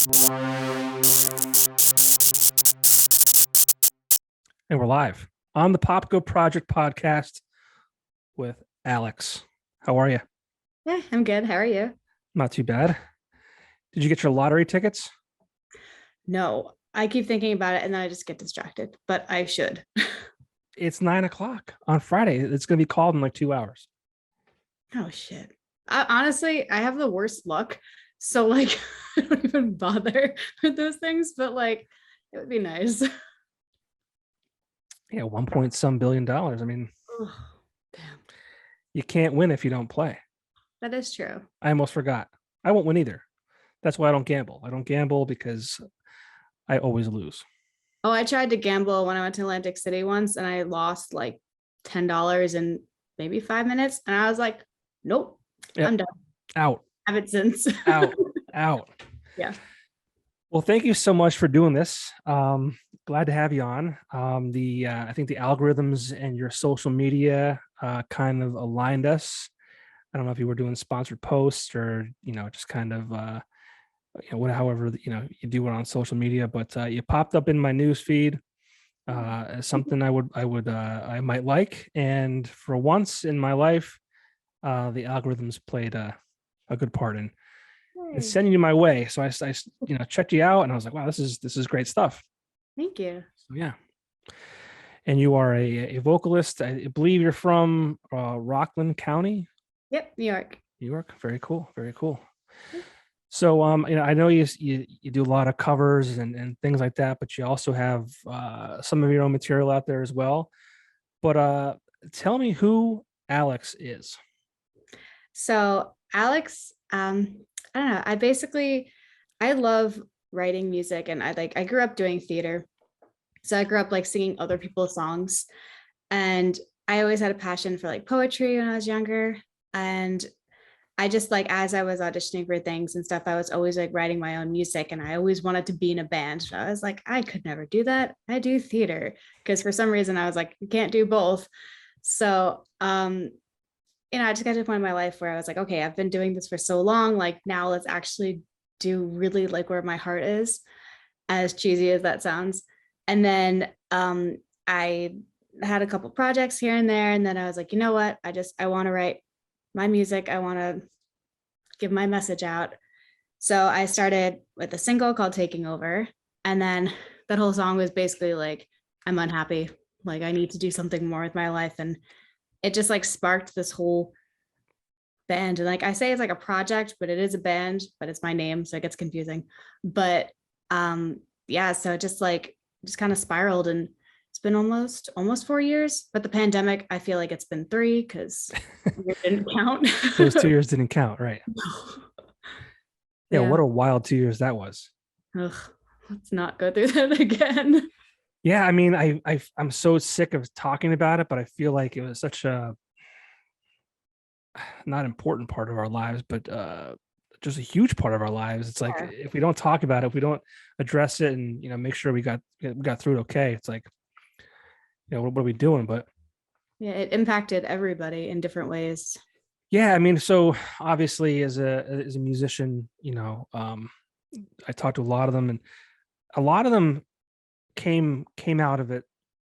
And we're live on the Popko Project podcast with ALYXX. How are you? Yeah, I'm good. How are you? Not too bad. Did you get your lottery tickets? No, I keep thinking about it and then I just get distracted, but I should. It's 9 o'clock on Friday. It's going to be called in like 2 hours. Oh, shit. Honestly, I have the worst luck. So, like, I don't even bother with those things, but like, it would be nice. Yeah, 1 point some billion dollars. I mean, Oh, damn. you can't win if you don't play. That is true. I almost forgot. I won't win either. That's why I don't gamble. I don't gamble because I always lose. Oh, I tried to gamble when I went to Atlantic City once and I lost like $10 in maybe 5 minutes. And I was like, nope, Yep. I'm done. Out. Haven't since. Out. Out. Yeah. Well, thank you so much for doing this. Glad to have you on. I think the algorithms and your social media kind of aligned us. I don't know if you were doing sponsored posts or just kind of however you do it on social media, but you popped up in my news feed as something I might like, and for once in my life, the algorithms played a good part in sending you my way. So I checked you out and I was like, wow, this is great stuff. Thank you. So yeah. And you are a vocalist. I believe you're from Rockland County. Yep, New York. New York. Very cool. Very cool. So I know you do a lot of covers and things like that, but you also have some of your own material out there as well. But tell me who ALYXX is. So ALYXX, I don't know. I love writing music, and I grew up doing theater. So I grew up like singing other people's songs, and I always had a passion for like poetry when I was younger. And I just like, as I was auditioning for things and stuff, I was always like writing my own music, and I always wanted to be in a band. So I was like, I could never do that. I do theater, because for some reason I was like, you can't do both. So I just got to a point in my life where I was like, okay, I've been doing this for so long. Like now let's actually do really like where my heart is, as cheesy as that sounds. And then I had a couple projects here and there. And then I was like, you know what? I want to write my music. I want to give my message out. So I started with a single called Taking Over. And then that whole song was basically like, I'm unhappy. Like I need to do something more with my life. And it just like sparked this whole band. And like I say, it's like a project, but it is a band, but it's my name, so it gets confusing. But yeah, so just kind of spiraled, and it's been almost 4 years. But the pandemic, I feel like it's been 3 because it didn't count. Those 2 years didn't count, right? Yeah, Yeah. what a wild 2 years that was. Ugh, let's not go through that again. Yeah, I mean, I'm so sick of talking about it, but I feel like it was such a not important part of our lives, but just a huge part of our lives. It's like if we don't talk about it, if we don't address it, and make sure we got through it okay, it's like what are we doing? But yeah, it impacted everybody in different ways. Yeah, I mean, so obviously as a musician, I talked to a lot of them, and a lot of them came out of it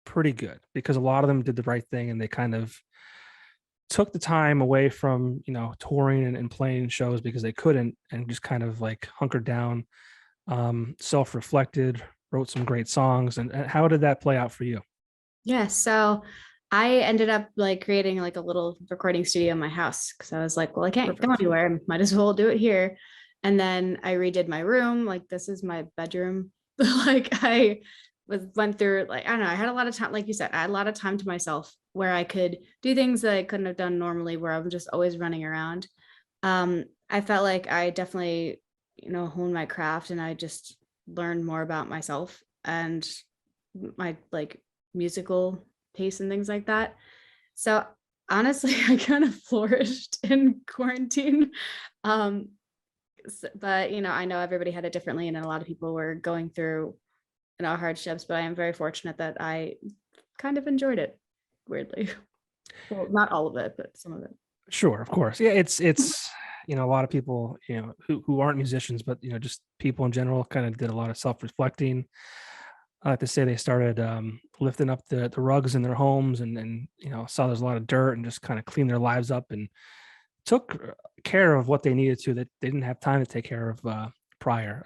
pretty good, because a lot of them did the right thing and they kind of took the time away from touring and playing shows because they couldn't, and just kind of like hunkered down, self-reflected, wrote some great songs. And how did that play out for you? Yeah, so I ended up like creating like a little recording studio in my house, because I was like, well, I can't go anywhere, might as well do it here. And then I redid my room. Like this is my bedroom. Like I went through, like, I don't know, I had a lot of time, like you said, I had a lot of time to myself where I could do things that I couldn't have done normally, where I'm just always running around. I felt like I definitely, honed my craft, and I just learned more about myself and my like musical taste and things like that. So honestly, I kind of flourished in quarantine. But I know everybody had it differently, and a lot of people were going through hardships, but I am very fortunate that I kind of enjoyed it, weirdly. Well, not all of it, but some of it. Sure, of course. Yeah, it's a lot of people, who aren't musicians, but, just people in general kind of did a lot of self-reflecting. I like to say they started lifting up the rugs in their homes and saw there's a lot of dirt and just kind of cleaned their lives up and took care of what they needed to that they didn't have time to take care of prior.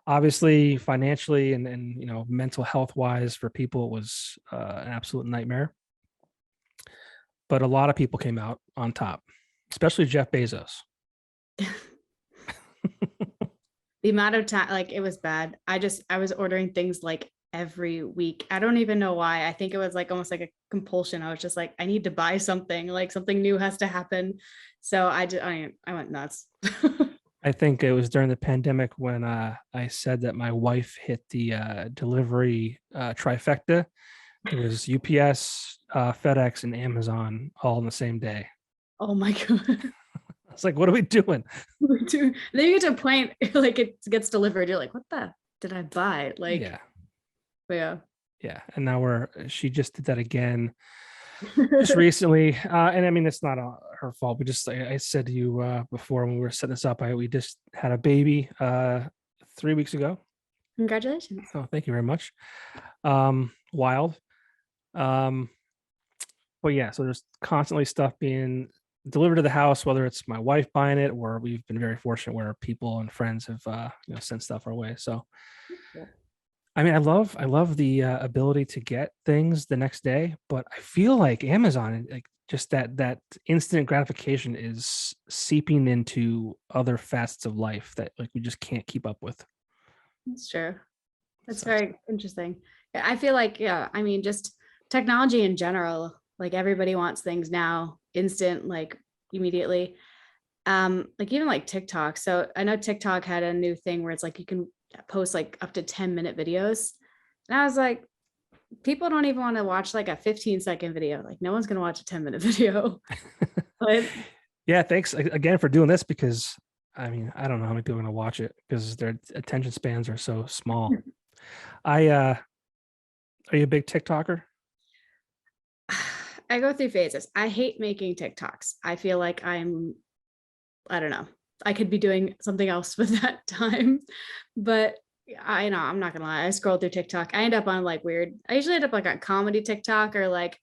Obviously, financially and mental health wise for people, it was an absolute nightmare. But a lot of people came out on top, especially Jeff Bezos. The amount of time, like it was bad. I was ordering things like every week. I don't even know why. I think it was like almost like a compulsion. I was just like, I need to buy something, like something new has to happen. So I went nuts. I think it was during the pandemic when I said that my wife hit the delivery trifecta. It was UPS, FedEx, and Amazon all in the same day. Oh my God. It's like, what are we doing? Then you get to a point like it gets delivered. You're like, what the did I buy? Like, yeah. And now she just did that again just recently. And I mean, it's not her fault. We just, I said to you before when we were setting this up, we just had a baby 3 weeks ago. Congratulations. Oh, thank you very much. Wild. But yeah, so there's constantly stuff being delivered to the house, whether it's my wife buying it or we've been very fortunate where people and friends have sent stuff our way. So I mean, I love the ability to get things the next day, but I feel like Amazon, like just that instant gratification is seeping into other facets of life that like we just can't keep up with. That's true. That's very interesting. I feel like, I mean, just technology in general, like everybody wants things now, instant, like immediately. Like even like TikTok. So I know TikTok had a new thing where it's like you can post like up to 10-minute videos. And I was like, people don't even want to watch like a 15-second video. Like no one's going to watch a 10-minute video. But yeah, thanks again for doing this because I mean, I don't know how many people are going to watch it because their attention spans are so small. Are you a big TikToker? I go through phases. I hate making TikToks. I feel like I don't know. I could be doing something else with that time, but I know I'm not gonna lie. I scroll through TikTok. I end up on like I usually end up like on comedy TikTok or like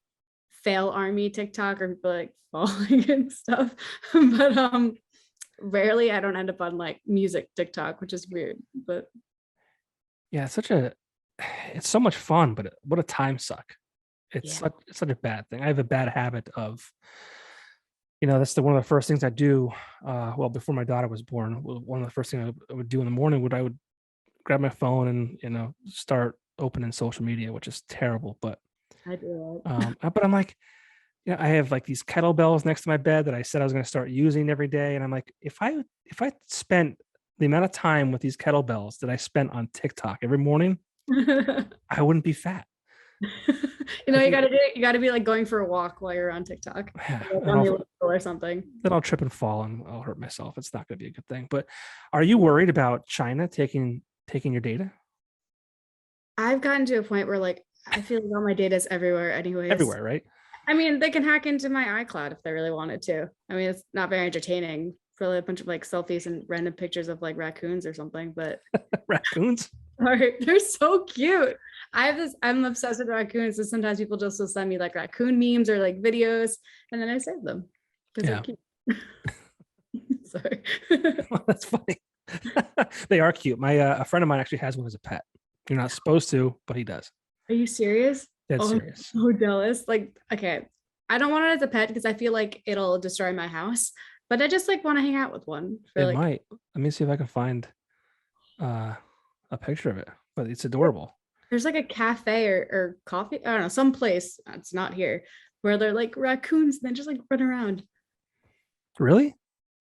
fail army TikTok or people like falling and stuff. But rarely I don't end up on like music TikTok, which is weird. But yeah, it's so much fun, but what a time suck. It's such a bad thing. I have a bad habit of, that's one of the first things I do. Well, before my daughter was born, one of the first things I would do in the morning I would grab my phone and start opening social media, which is terrible. But I do. But I'm like, I have like these kettlebells next to my bed that I said I was going to start using every day, and I'm like, if I spent the amount of time with these kettlebells that I spent on TikTok every morning, I wouldn't be fat. You gotta be like going for a walk while you're on TikTok, or something. Then I'll trip and fall and I'll hurt myself. It's not going to be a good thing. But are you worried about China taking your data? I've gotten to a point where like I feel like all my data is everywhere anyways. Everywhere, right? I mean, they can hack into my iCloud if they really wanted to. I mean, it's not very entertaining. Probably a bunch of like selfies and random pictures of like raccoons or something, but raccoons? They're so cute. I'm obsessed with raccoons. So sometimes people just will send me like raccoon memes or like videos, and then I save them because they're cute. Sorry. Well, that's funny. They are cute. My a friend of mine actually has one as a pet. You're not supposed to, but he does. Are you serious? That's serious. I'm so jealous. Like, okay, I don't want it as a pet because I feel like it'll destroy my house, but I just like want to hang out with one. It might. Let me see if I can find a picture of it, but it's adorable. There's like a cafe or coffee, I don't know, some place, it's not here, where they're like raccoons and they just like run around. Really?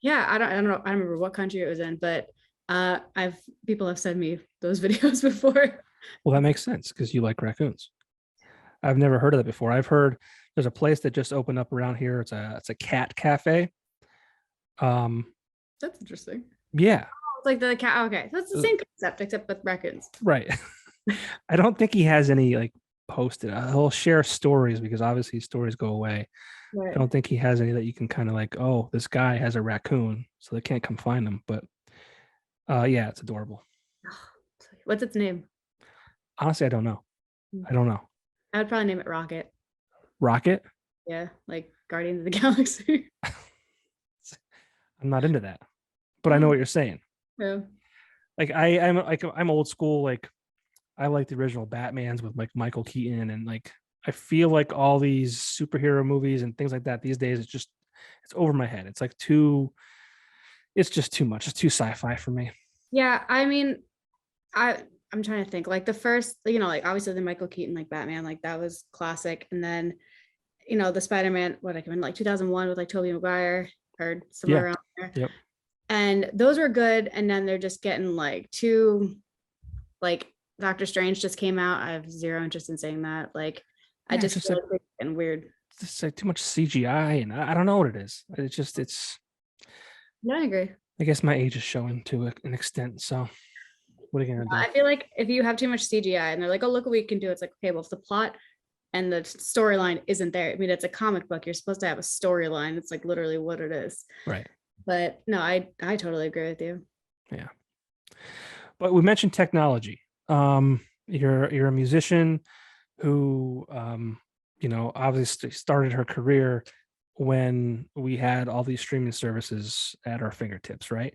Yeah, I don't know. I don't remember what country it was in, but people have sent me those videos before. Well, that makes sense because you like raccoons. I've never heard of that before. I've heard there's a place that just opened up around here. It's a cat cafe. That's interesting. Yeah. It's like the cat. Okay, so it's the same concept except with raccoons. Right. I don't think he has any like posted. He'll share stories because obviously stories go away. I don't think he has any that you can kind of like, oh, this guy has a raccoon, so they can't come find him. But yeah, it's adorable. What's its name? Honestly, I don't know. I don't know. I would probably name it Rocket. Rocket? Yeah, like Guardians of the Galaxy. I'm not into that, but I know what you're saying. Yeah. Like I'm old school. Like I like the original Batmans with like Michael Keaton, and like I feel like all these superhero movies and things like that these days, it's over my head. It's like it's just too much. It's too sci-fi for me. Yeah, I mean, I'm trying to think. Like the first, like obviously the Michael Keaton like Batman, like that was classic. And then, the Spider-Man, what I come in like 2001 with like Tobey Maguire or somewhere Yeah. around there. Yep. And those were good. And then they're just getting like too, like Doctor Strange just came out. I have zero interest in saying that. Like I Yeah, just it's feel like it's getting weird. just like too much CGI, and I don't know what it is. It's. Yeah, I agree. I guess my age is showing to an extent. So what are you gonna do? I feel like if you have too much CGI and they're like, oh, look what we can do, it's like, okay, well, if the plot and the storyline isn't there, I mean, it's a comic book. You're supposed to have a storyline. It's like literally what it is. Right. But no, I totally agree with you. Yeah. But we mentioned technology. You're a musician who obviously started her career when we had all these streaming services at our fingertips, right?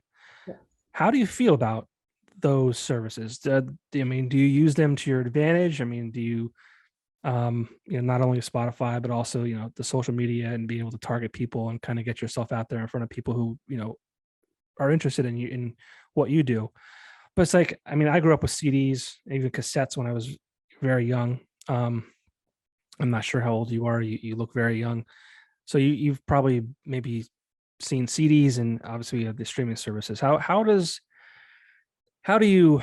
Yeah. How do you feel about those services? I mean, do you use them to your advantage? I mean, do you not only Spotify, but also, the social media and being able to target people and kind of get yourself out there in front of people who, are interested in you, in what you do. But it's like, I mean, I grew up with CDs, even cassettes when I was very young. I'm not sure how old you are. You look very young. So you've probably maybe seen CDs, and obviously you have the streaming services. How do you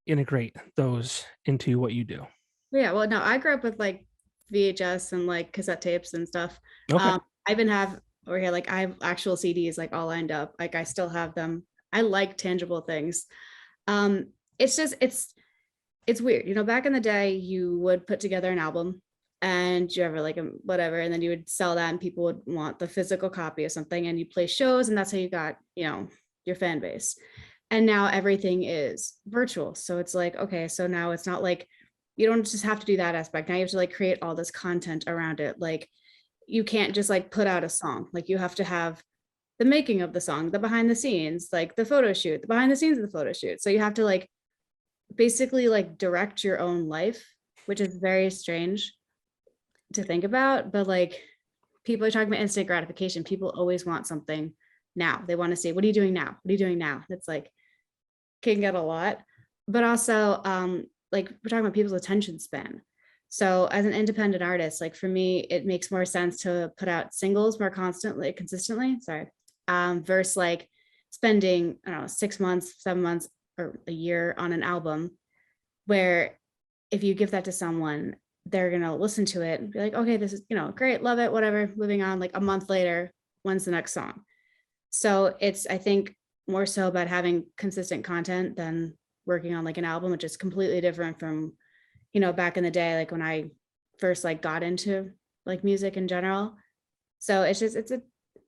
integrate those into what you do? Yeah, well, no, I grew up with like VHS and like cassette tapes and stuff. Okay. I even have over here, like I have actual CDs like all lined up. Like I still have them. I like tangible things. It's just it's weird. Back in the day, you would put together an album and you ever like whatever, and then you would sell that and people would want the physical copy of something and you play shows and that's how you got, your fan base. And now everything is virtual. So it's like, okay, so now it's not like you don't just have to do that aspect. Now you have to like create all this content around it. Like you can't just like put out a song. Like you have to have the making of the song, the behind the scenes, like the photo shoot, the behind the scenes of the photo shoot. So you have to like basically like direct your own life, which is very strange to think about. But like people are talking about instant gratification. People always want something now. They want to say, what are you doing now? What are you doing now? It's like can get a lot. But also like we're talking about people's attention span. So as an independent artist, like for me, it makes more sense to put out singles more consistently. Sorry. Versus like spending, I don't know, 6 months, 7 months, or a year on an album, where if you give that to someone, they're gonna listen to it and be like, okay, this is, great, love it, whatever, moving on. Like a month later, when's the next song? So it's, I think, more so about having consistent content than working on like an album, which is completely different from, back in the day, like when I first like got into like music in general. So it's just,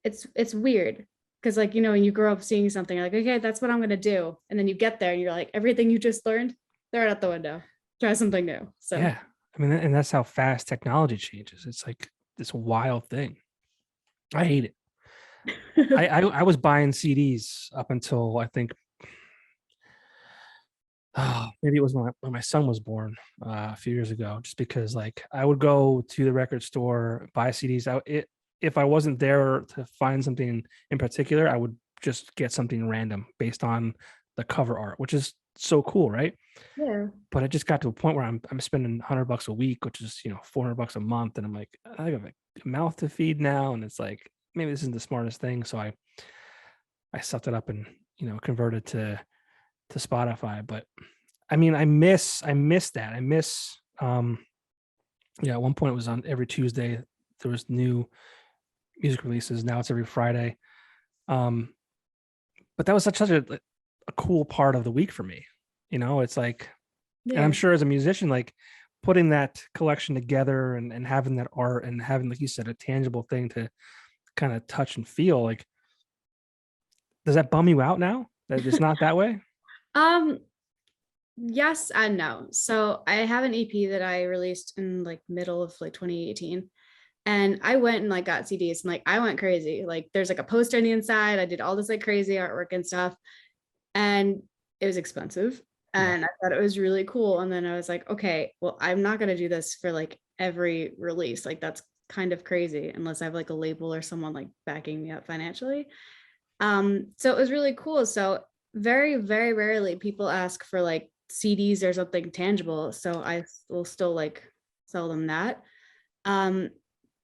it's weird. Cause like, when you grow up seeing something, you're like, okay, that's what I'm going to do. And then you get there and you're like, everything you just learned, throw it out the window, try something new. So Yeah. I mean, and that's how fast technology changes. It's like this wild thing. I hate it. I was buying CDs up until I think maybe it was when my son was born a few years ago, just because like I would go to the record store, buy CDs. If I wasn't there to find something in particular, I would just get something random based on the cover art, which is so cool, right? yeah. But I just got to a point where I'm spending $100 a week, which is $400 a month, and I'm like, I have a mouth to feed now, and it's like maybe this isn't the smartest thing. So I sucked it up and converted to Spotify. But I mean, I miss that. I miss at one point it was on every Tuesday. There was new music releases. Now it's every Friday. But that was such a cool part of the week for me. It's like, and I'm Yeah. sure as a musician, like putting that collection together and having that art and having, like you said, a tangible thing to kind of touch and feel, like, does that bum you out now that it's not that way? Um, yes and no. So I have an EP that I released in like middle of like 2018. And I went and like got CDs and like I went crazy. Like there's like a poster on the inside. I did all this like crazy artwork and stuff. And it was expensive. Yeah, And I thought it was really cool. And then I was like, okay, well, I'm not gonna do this for like every release. Like that's kind of crazy unless I have like a label or someone like backing me up financially. So it was really cool. So very, very rarely people ask for like CDs or something tangible. So I will still like sell them that. Um,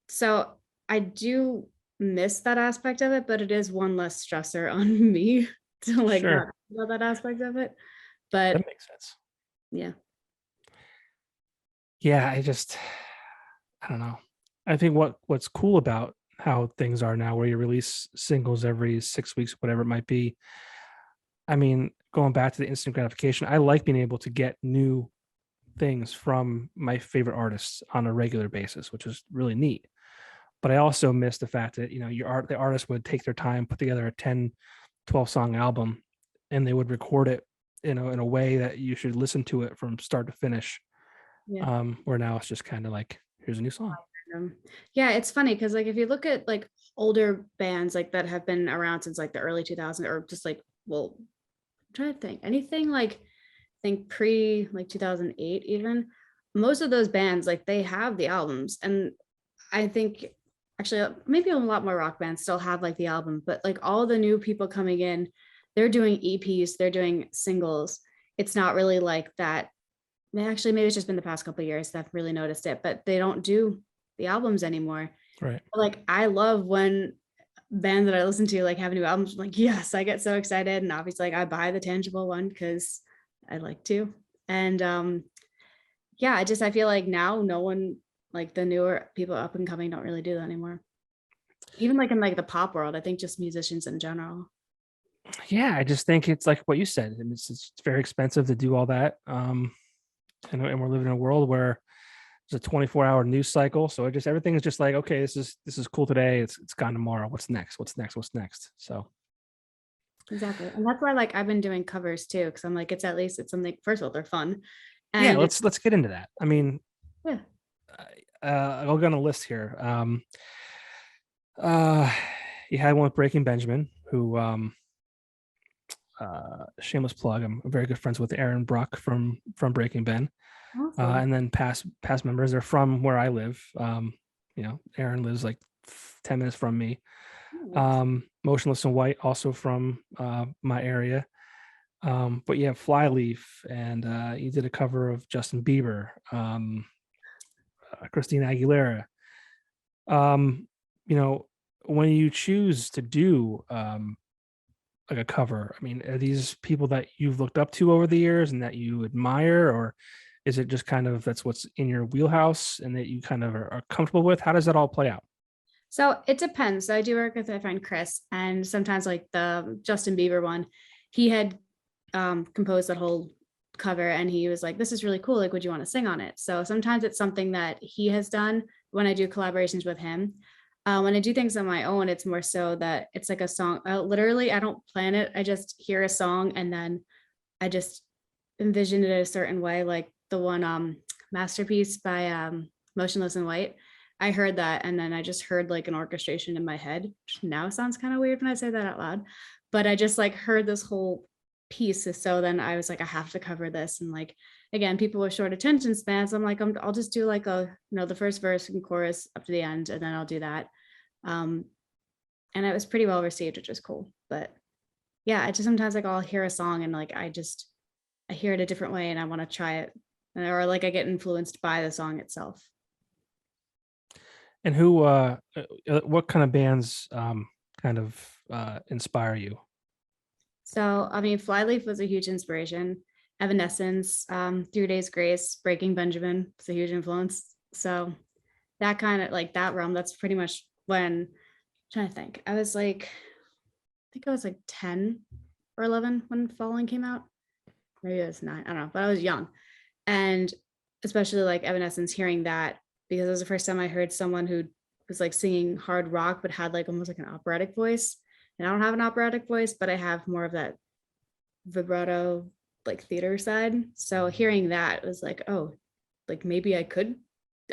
so I do miss that aspect of it, but it is one less stressor on me to like not sure. think about that aspect of it. That But makes sense. yeah. Yeah, I don't know. I think what's cool about how things are now, where you release singles every 6 weeks, whatever it might be. I mean, going back to the instant gratification, I like being able to get new things from my favorite artists on a regular basis, which is really neat. But I also miss the fact that, the artist would take their time, put together a 10, 12 song album, and they would record it, in a way that you should listen to it from start to finish. Yeah. Where now it's just kind of like, here's a new song. Um, yeah, it's funny because like if you look at like older bands like that have been around since like the early 2000s or just like, well, I'm trying to think anything like think pre like 2008 even, most of those bands like they have the albums. And I think actually maybe a lot more rock bands still have like the album, but like all the new people coming in, they're doing EPs, they're doing singles. It's not really like that. Actually, maybe it's just been the past couple of years that I've really noticed it, but they don't do the albums anymore. Right. Like I love when bands that I listen to like have new albums. I'm like, yes, I get so excited. And obviously like I buy the tangible one because I like to. And yeah, I feel like now no one like the newer people up and coming don't really do that anymore. Even like in like the pop world, I think just musicians in general. Yeah, I just think it's like what you said. And it's very expensive to do all that. And we're living in a world where there's a 24-hour news cycle. So everything is just like, okay, this is cool today. It's gone tomorrow. What's next? What's next? What's next? So Exactly. And that's why like I've been doing covers too, because I'm like, it's something, first of all, they're fun. yeah, And let's get into that. I mean, yeah. I'll go on a list here. Uh, you had one with Breaking Benjamin, who shameless plug. I'm very good friends with Aaron Bruck from Breaking Ben, Awesome. and then past members. They're from where I live. Aaron lives like 10 minutes from me. Nice. Motionless in White, also from my area. But you have Flyleaf, and you did a cover of Justin Bieber, Christina Aguilera. Um, you know, when you choose to do like a cover, I mean, are these people that you've looked up to over the years and that you admire, or is it just kind of that's what's in your wheelhouse and that you kind of are comfortable with? How does that all play out? So it depends. So I do work with my friend Chris, and sometimes like the Justin Bieber one, he had composed that whole cover and he was like, this is really cool. Like, would you want to sing on it? So sometimes it's something that he has done when I do collaborations with him. When I do things on my own, it's more so that it's like a song. Literally, I don't plan it. I just hear a song and then I just envision it a certain way, like the one Masterpiece by Motionless in White. I heard that and then I just heard like an orchestration in my head, which now sounds kind of weird when I say that out loud. But I just like heard this whole piece. So then I was like, I have to cover this. And like, again, people with short attention spans, I'm like, I'll just do like the first verse and chorus up to the end, and then I'll do that. Um, and it was pretty well received, which was cool. But yeah, I just sometimes like I'll hear a song and like I hear it a different way and I want to try it. Or like I get influenced by the song itself. And what kind of bands kind of inspire you? So I mean, Flyleaf was a huge inspiration. Evanescence, 3 Days Grace, Breaking Benjamin was a huge influence. So that kind of like that realm, that's pretty much when I'm trying to think. I think I was like 10 or 11 when Falling came out. Maybe it was 9. I don't know, but I was young. And especially like Evanescence, hearing that, because it was the first time I heard someone who was like singing hard rock but had like almost like an operatic voice. And I don't have an operatic voice, but I have more of that vibrato like theater side. So hearing that was like, oh, like maybe I could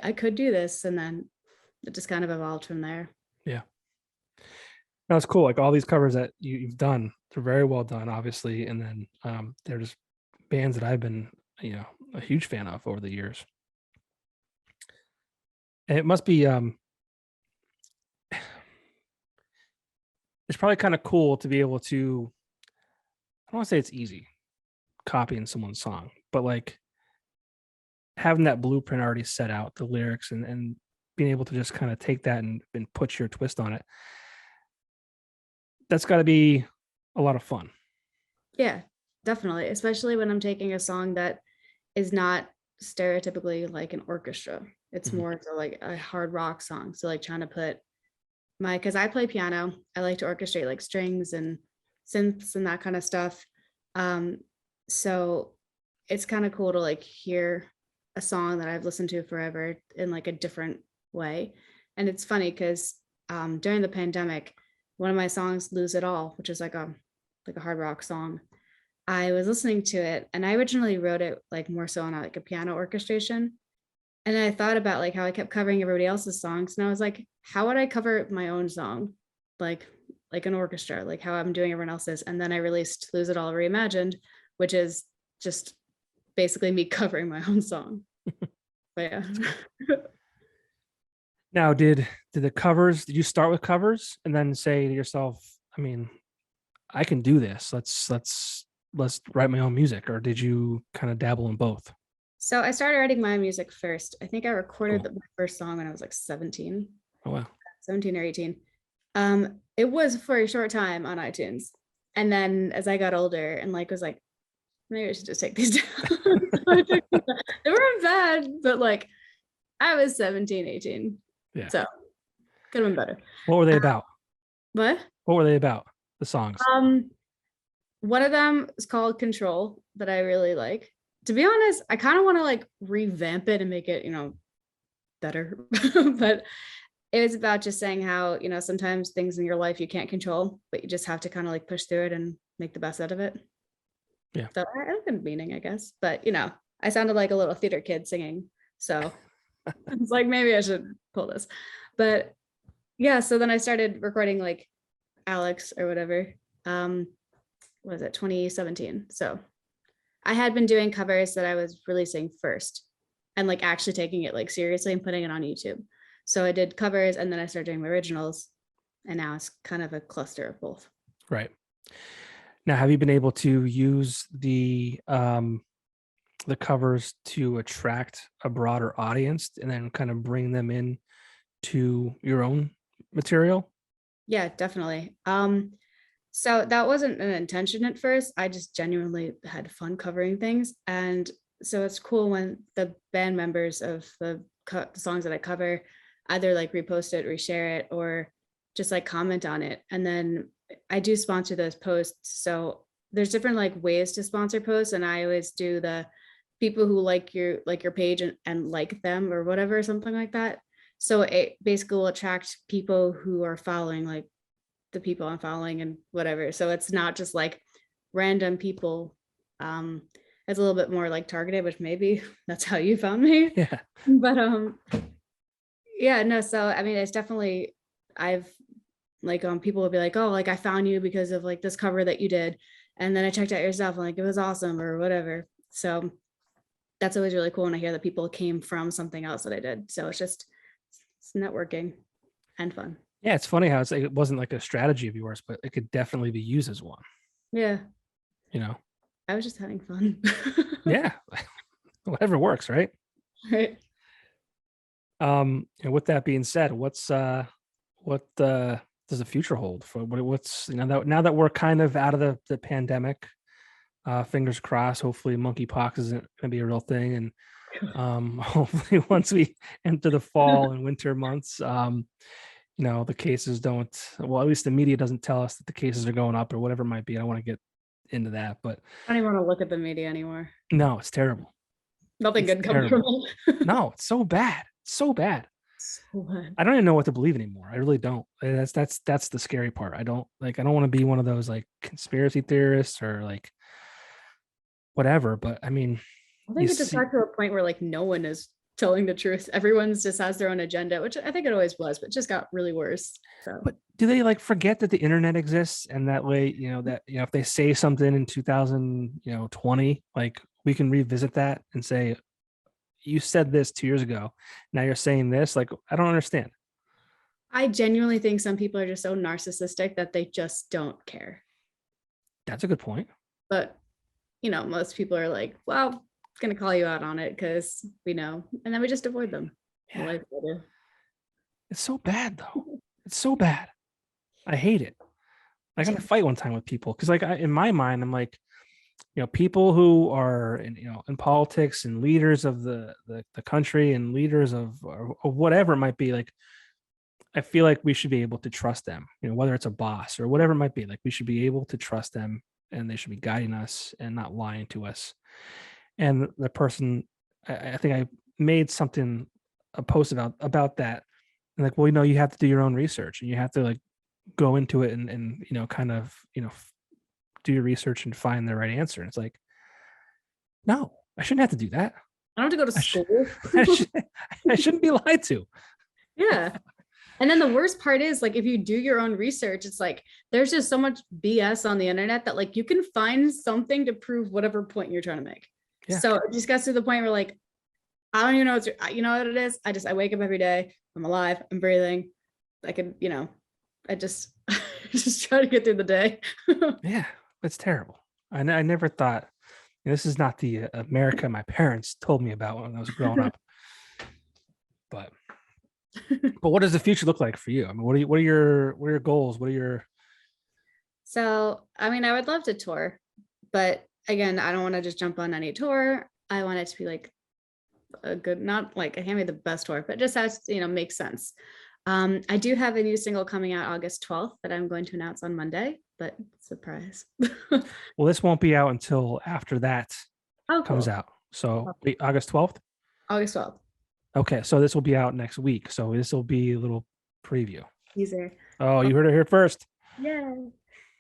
do this. And then it just kind of evolved from there. Yeah. No, it's cool. Like all these covers that you've done, they're very well done, obviously. And then they're just bands that I've been, a huge fan of over the years. And it must be it's probably kind of cool to be able to, I don't want to say it's easy copying someone's song, but like having that blueprint already set out, the lyrics, and being able to just kind of take that and put your twist on it. That's got to be a lot of fun. Yeah, definitely. Especially when I'm taking a song that is not stereotypically like an orchestra. It's more so like a hard rock song. So like trying to put because I play piano, I like to orchestrate like strings and synths and that kind of stuff. So it's kind of cool to like hear a song that I've listened to forever in like a different way. And it's funny because during the pandemic, one of my songs, Lose It All, which is like a hard rock song, I was listening to it, and I originally wrote it like more so on like a piano orchestration. And then I thought about like how I kept covering everybody else's songs, and I was like, how would I cover my own song, like an orchestra, like how I'm doing everyone else's? And then I released Lose It All Reimagined, which is just basically me covering my own song. But yeah. Now, did you start with covers and then say to yourself, I mean, I can do this. Let's write my own music, or did you kind of dabble in both? So I started writing my music first. I think I recorded Cool. my first song when I was like 17. Oh wow. 17 or 18. It was for a short time on iTunes. And then as I got older and like was like, maybe I should just take these down. They weren't bad, but like I was 17, 18. Yeah. So could have been better. What were they about? What? What were they about? The songs. One of them is called Control that I really like. To be honest, I kind of want to like revamp it and make it, better. But it was about just saying how, sometimes things in your life you can't control, but you just have to kind of like push through it and make the best out of it. Yeah. So I have a good meaning, I guess. But I sounded like a little theater kid singing. So it's like maybe I should pull this. But yeah, so then I started recording like ALYXX or whatever. What was it, 2017? So I had been doing covers that I was releasing first and like actually taking it like seriously and putting it on YouTube. So I did covers and then I started doing my originals, and now it's kind of a cluster of both. Right. Now, have you been able to use the covers to attract a broader audience and then kind of bring them in to your own material? Yeah, definitely. So that wasn't an intention at first. I just genuinely had fun covering things. And so it's cool when the band members of the songs that I cover either like repost it, reshare it, or just like comment on it. And then I do sponsor those posts. So there's different like ways to sponsor posts. And I always do the people who like your page and like them or whatever, something like that. So it basically will attract people who are following like the people I'm following and whatever. So it's not just like random people. It's a little bit more like targeted, which maybe that's how you found me. Yeah. But yeah, no, so I mean it's definitely, I've like people will be like, oh, like I found you because of like this cover that you did, and then I checked out your stuff and like it was awesome or whatever. So that's always really cool when I hear that people came from something else that I did. So it's networking and fun. Yeah, it's funny how it wasn't like a strategy of yours, but it could definitely be used as one. Yeah. I was just having fun. Yeah. Whatever works, right? Right. And with that being said, what does the future hold for what's now that we're kind of out of the pandemic, fingers crossed, hopefully monkeypox isn't gonna be a real thing. And hopefully once we enter the fall and winter months, the cases don't, well, at least the media doesn't tell us that the cases are going up or whatever it might be. I don't want to get into that, but I don't even want to look at the media anymore. no, it's terrible. Nothing It's good comes from terrible. it. No, it's so bad. So bad. So bad. I don't even know what to believe anymore. I really don't. That's the scary part. I don't want to be one of those like conspiracy theorists or like whatever, but I mean, I you think it just see, got to a point where like no one is telling the truth. Everyone's just has their own agenda, which I think it always was, but it just got really worse. So but do they like forget that the internet exists and that way, that if they say something in 2020, like we can revisit that and say, you said this 2 years ago. Now you're saying this. Like, I don't understand. I genuinely think some people are just so narcissistic that they just don't care. That's a good point. But most people are like, well, gonna call you out on it because we know, and then we just avoid them. Yeah. It's so bad though. It's so bad. I hate it. I got to fight one time with people because, like, in my mind, I'm like, people who are in politics and leaders of the country and leaders of whatever it might be. Like, I feel like we should be able to trust them. Whether it's a boss or whatever it might be. Like, we should be able to trust them, and they should be guiding us and not lying to us. And the person, I think I made a post about that, and like, well, you have to do your own research and you have to like go into it and kind of do your research and find the right answer. And it's like, no, I shouldn't have to do that. I don't have to go to I, sh- school. I, should, I shouldn't be lied to. Yeah. And then the worst part is like if you do your own research, it's like there's just so much BS on the internet that like you can find something to prove whatever point you're trying to make. Yeah. So it just gets to the point where like I don't even know what it is. I wake up every day. I'm alive. I'm breathing. I can, I just just try to get through the day. Yeah, it's terrible. I never thought this is not the America my parents told me about when I was growing up. But what does the future look like for you? I mean, what are your goals? What are your So, I mean, I would love to tour, but again, I don't want to just jump on any tour. I want it to be like a good, not like it can't be the best tour, but just has to, make sense. I do have a new single coming out August 12th that I'm going to announce on Monday, but surprise. Well, this won't be out until after that comes Cool. out. So wait, August 12th? August 12th. Okay, so this will be out next week. So this will be a little preview. Easier. Oh, you heard it here first. Yeah.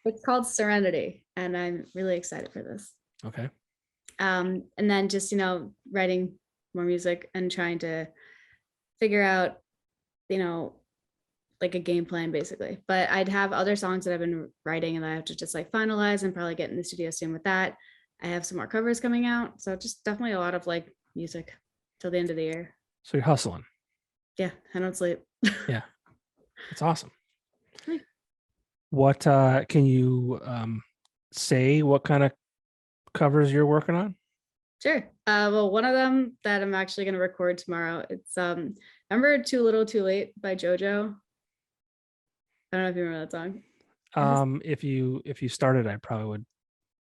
It's called Serenity, and I'm really excited for this. Okay. And then just, writing more music and trying to figure out, like a game plan basically. But I'd have other songs that I've been writing and I have to just like finalize and probably get in the studio soon with that. I have some more covers coming out. So just definitely a lot of like music till the end of the year. So you're hustling. Yeah, I don't sleep. Yeah. It's awesome. What can you say what kind of covers you're working on? Sure. Well, one of them that I'm actually going to record tomorrow. It's remember Too Little Too Late by JoJo. I don't know if you remember that song. If you started, I probably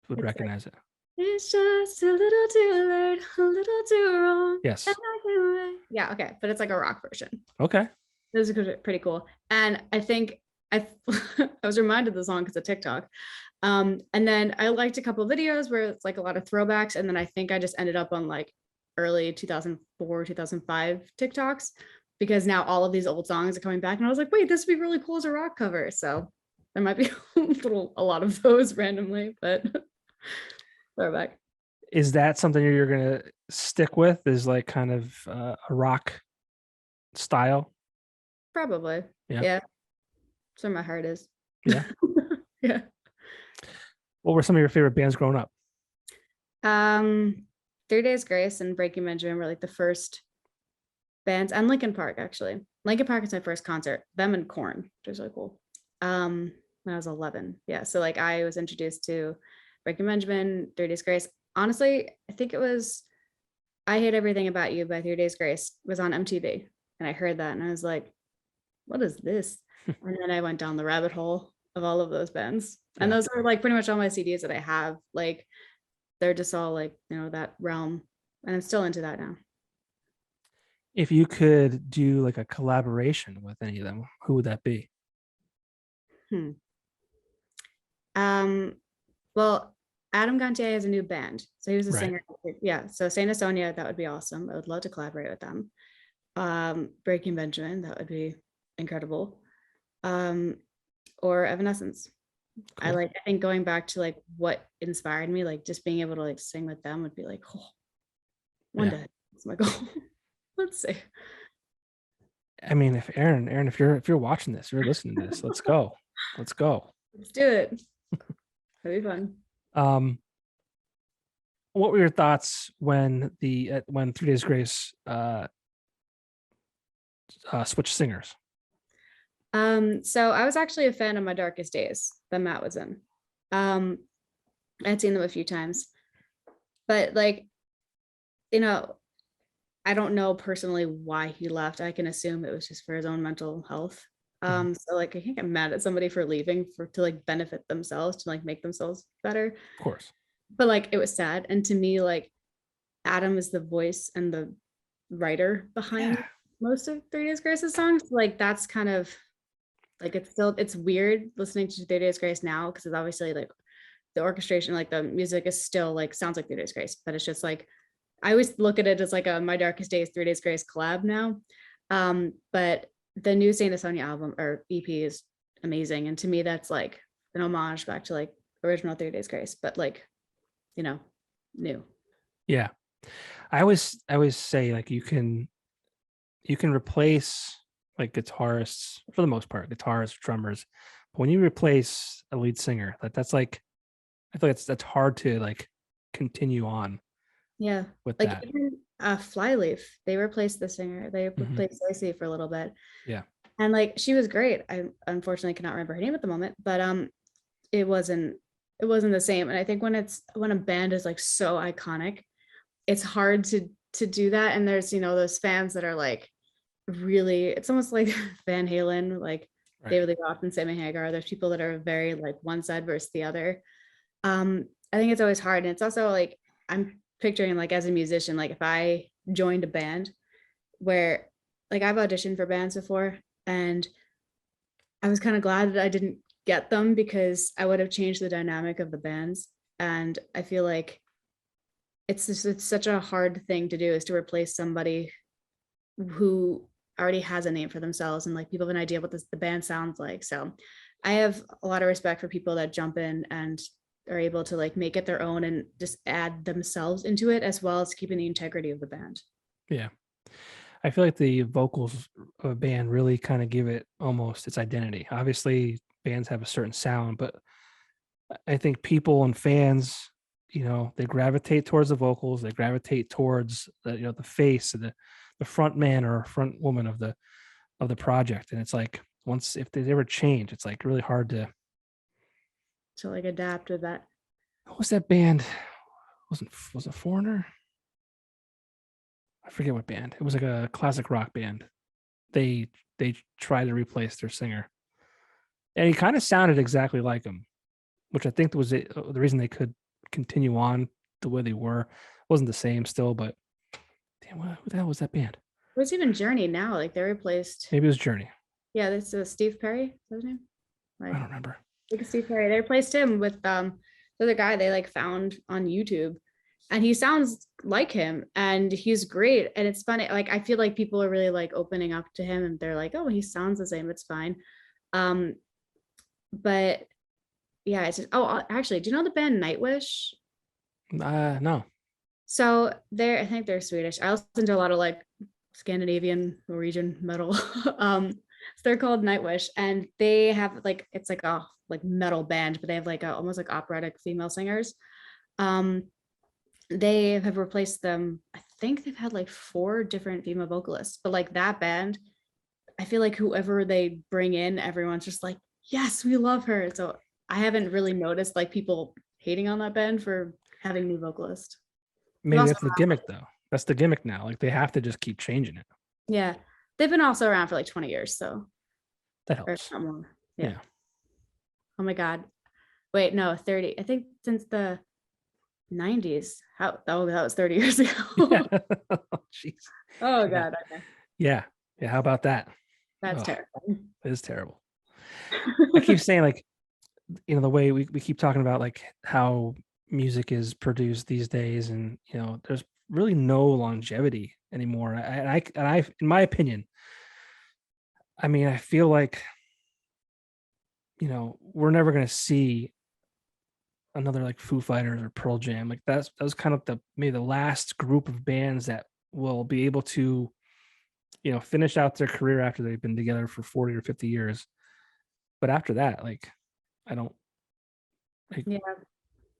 would recognize it. It's just a little too late, a little too wrong. Yes. Yeah, okay. But it's like a rock version. Okay. This is pretty cool. And I think I was reminded of the song because of TikTok. And then I liked a couple of videos where it's like a lot of throwbacks. And then I think I just ended up on like early 2004, 2005 TikToks because now all of these old songs are coming back. And I was like, wait, this would be really cool as a rock cover. So there might be a lot of those randomly, but throwback. Is that something you're going to stick with? Is like kind of a rock style? Probably. Yeah. Yeah. That's where my heart is. Yeah. Yeah. What were some of your favorite bands growing up? 3 Days Grace and Breaking Benjamin were like the first bands, and Linkin Park actually. Linkin Park is my first concert. Them and Korn, which was really cool. When I was 11. Yeah. So like I was introduced to Breaking Benjamin, 3 Days Grace. Honestly, I think it was I Hate Everything About You by 3 Days Grace was on MTV. And I heard that and I was like, what is this? And then I went down the rabbit hole of all of those bands. And those are like pretty much all my CDs that I have. Like they're just all like, that realm. And I'm still into that now. If you could do like a collaboration with any of them, who would that be? Well, Adam Gontier has a new band. So he was a Right. singer. Yeah. So Saint Asonia, that would be awesome. I would love to collaborate with them. Breaking Benjamin, that would be incredible. Or Evanescence. Cool. I think going back to like what inspired me, like just being able to like sing with them would be like, oh, one Yeah. day. That's my goal. Let's see. I mean, if Aaron, if you're watching this, you're listening to this, let's go. Let's go. Let's do it. That'd be fun. What were your thoughts when when 3 Days Grace switched singers? So I was actually a fan of My Darkest Days that Matt was in. I'd seen them a few times, but like, you know, I don't know personally why he left. I can assume it was just for his own mental health. So like I can't get mad at somebody for leaving to like benefit themselves, to like make themselves better. Of course. But like it was sad. And to me, like Adam is the voice and the writer behind most of 3 Days Grace's songs. Like that's kind of like it's weird listening to 3 Days Grace now, because it's obviously like the orchestration, like the music is still like sounds like 3 Days Grace, but it's just like I always look at it as like a My Darkest Days 3 Days Grace collab now. But the new Saint Asonia album or EP is amazing, and to me that's like an homage back to like original 3 Days Grace, but like, you know, new. Yeah. I always say like you can replace like guitarists for the most part, guitarists, drummers. But when you replace a lead singer, that's like I feel like that's hard to like continue on. Yeah. With Like that. even Flyleaf, they replaced the singer. They replaced Lacey for a little bit. Yeah. And like she was great. I unfortunately cannot remember her name at the moment, but it wasn't the same. And I think when a band is like so iconic, it's hard to do that. And there's, those fans that are like really, it's almost like Van Halen, like David Lee Roth and Sammy Hagar. There's people that are very like one side versus the other. I think it's always hard. And it's also like I'm picturing like as a musician, like if I joined a band where like I've auditioned for bands before, and I was kind of glad that I didn't get them, because I would have changed the dynamic of the bands. And I feel like it's such a hard thing to do, is to replace somebody who already has a name for themselves and like people have an idea what the band sounds like. So I have a lot of respect for people that jump in and are able to like make it their own and just add themselves into it, as well as keeping the integrity of the band. Yeah. I feel like the vocals of a band really kind of give it almost its identity. Obviously, bands have a certain sound, but I think people and fans, they gravitate towards the vocals. They gravitate towards the face of the front man or front woman of the project. And it's like if they ever change, it's like really hard to like adapt with that. What was that band? Was it Foreigner? I forget what band. It was like a classic rock band. They tried to replace their singer, and he kind of sounded exactly like him, which I think was the reason they could continue on the way they were. It wasn't the same still, but damn, who the hell was that band? It was even Journey now. Like they replaced. Maybe it was Journey. Yeah, this is Steve Perry. Is that his name? Like, I don't remember. Like Steve Perry. They replaced him with the other guy they like found on YouTube, and he sounds like him, and he's great. And it's funny. Like I feel like people are really like opening up to him, and they're like, "Oh, he sounds the same. It's fine." But yeah, it's just, actually, do you know the band Nightwish? No. So I think they're Swedish. I listen to a lot of like Scandinavian, Norwegian metal. So they're called Nightwish, and they have like, it's like a like metal band, but they have like almost like operatic female singers. They have replaced them. I think they've had like 4 different female vocalists, but like that band, I feel like whoever they bring in, everyone's just like, yes, we love her. So I haven't really noticed like people hating on that band for having new vocalists. Maybe that's the gimmick though. That's the gimmick now. Like they have to just keep changing it. Yeah. They've been also around for like 20 years. So that helps. Yeah. Oh my God. Wait, no, 30. I think since the 90s. That was 30 years ago. Jeez. Oh God. Okay. Yeah. How about that? That's terrifying. It is terrible. I keep saying like, the way we keep talking about like how music is produced these days, and there's really no longevity anymore. And I, in my opinion, I mean, I feel like we're never gonna see another like Foo Fighters or Pearl Jam. Like that was kind of the maybe the last group of bands that will be able to finish out their career after they've been together for 40 or 50 years. But after that, like I don't like Yeah.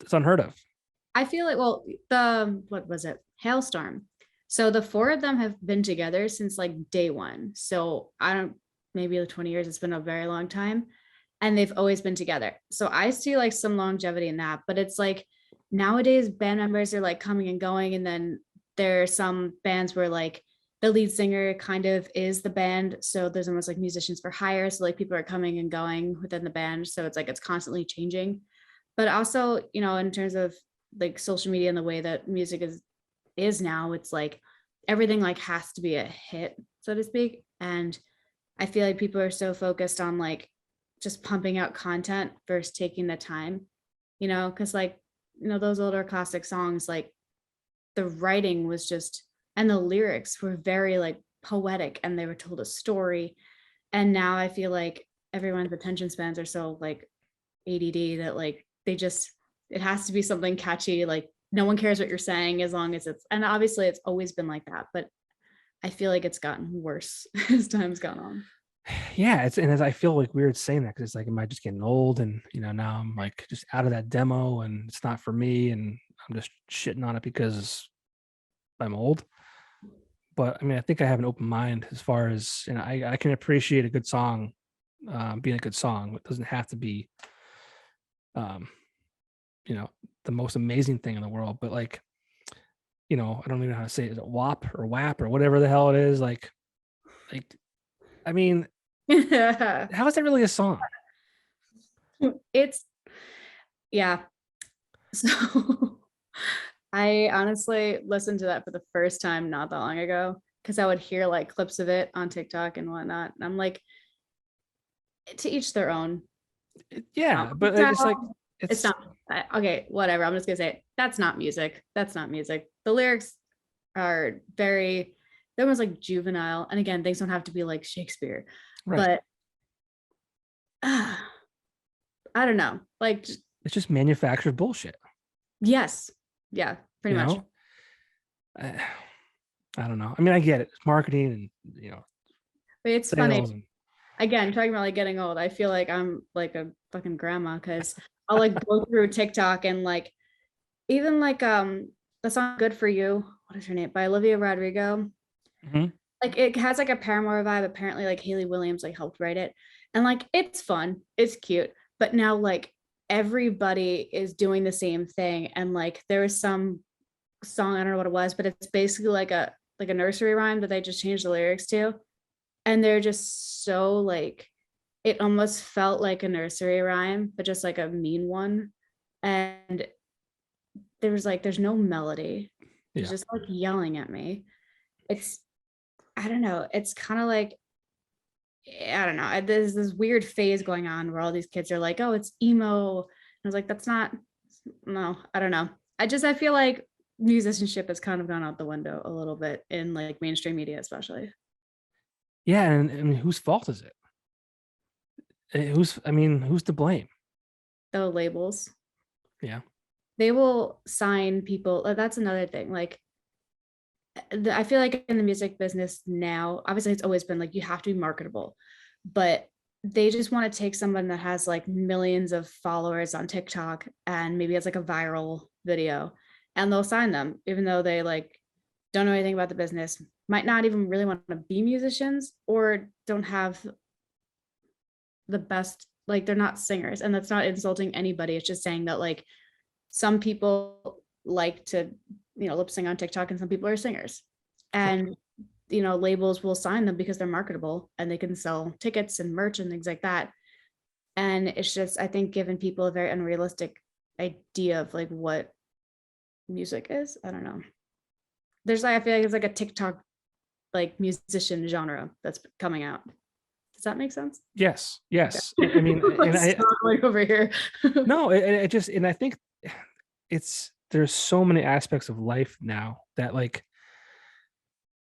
it's unheard of. I feel like, well, the, what was it? Hailstorm. So the four of them have been together since like day one. So I don't, maybe like 20 years, it's been a very long time. And they've always been together. So I see like some longevity in that, but it's like nowadays band members are like coming and going. And then there are some bands where like the lead singer kind of is the band. So there's almost like musicians for hire. So like people are coming and going within the band. So it's like it's constantly changing. But also, in terms of like social media and the way that music is now, it's like everything like has to be a hit, so to speak. And I feel like people are so focused on like just pumping out content versus taking the time, because like those older classic songs, like the writing was just, and the lyrics were very like poetic, and they were told a story. And now I feel like everyone's attention spans are so like ADD that like they just, it has to be something catchy, like no one cares what you're saying as long as it's, and obviously it's always been like that, but I feel like it's gotten worse as time's gone on. Yeah, and as I feel like weird saying that, because it's like, am I just getting old? And now I'm like just out of that demo, and it's not for me, and I'm just shitting on it because I'm old. But I mean, I think I have an open mind as far as I can appreciate a good song being a good song. It doesn't have to be um, the most amazing thing in the world, but like, I don't even know how to say it. Is it WAP or WAP or whatever the hell it is? Like, I mean, how is that really a song? It's, yeah. So I honestly listened to that for the first time not that long ago because I would hear like clips of it on TikTok and whatnot. And I'm like, to each their own. Yeah, but it's like It's not okay, whatever. I'm just gonna say that's not music. That's not music. The lyrics are very, they're almost like juvenile. And again, things don't have to be like Shakespeare, right. But I don't know. Like, It's just manufactured bullshit. yes, yeah, pretty much. I don't know. I mean, I get it. It's marketing and But it's funny. And... Again, talking about like getting old, I feel like I'm like a fucking grandma because I'll like go through TikTok and like even like the song "Good for You," what is her name, by Olivia Rodrigo. Mm-hmm. Like it has like a Paramore vibe. Apparently, like Haley Williams like helped write it, and like it's fun, it's cute. But now like everybody is doing the same thing, and like there was some song, I don't know what it was, but it's basically like a nursery rhyme that they just changed the lyrics to, and they're just so like, it almost felt like a nursery rhyme, but just like a mean one. And there's no melody. It's just like yelling at me. It's, I don't know. It's kind of like, I don't know. There's this weird phase going on where all these kids are like, oh, it's emo. And I was like, that's not, no, I don't know. I feel like musicianship has kind of gone out the window a little bit in like mainstream media, especially. Yeah. And whose fault is it? Who's to blame? The labels. Yeah. They will sign people. That's another thing. Like, I feel like in the music business now, obviously it's always been like you have to be marketable, but they just want to take someone that has like millions of followers on TikTok and maybe it's like a viral video, and they'll sign them even though they like don't know anything about the business, might not even really want to be musicians, or don't have the best, like they're not singers. And that's not insulting anybody. It's just saying that like some people like to lip sync on TikTok and some people are singers, and labels will sign them because they're marketable and they can sell tickets and merch and things like that. And it's just, I think, giving people a very unrealistic idea of like what music is. I don't know. There's like, I feel like it's like a TikTok like musician genre that's coming out. Does that make sense? Yes. Yes. Okay. I mean, and like over here. No, it just, and I think there's so many aspects of life now that like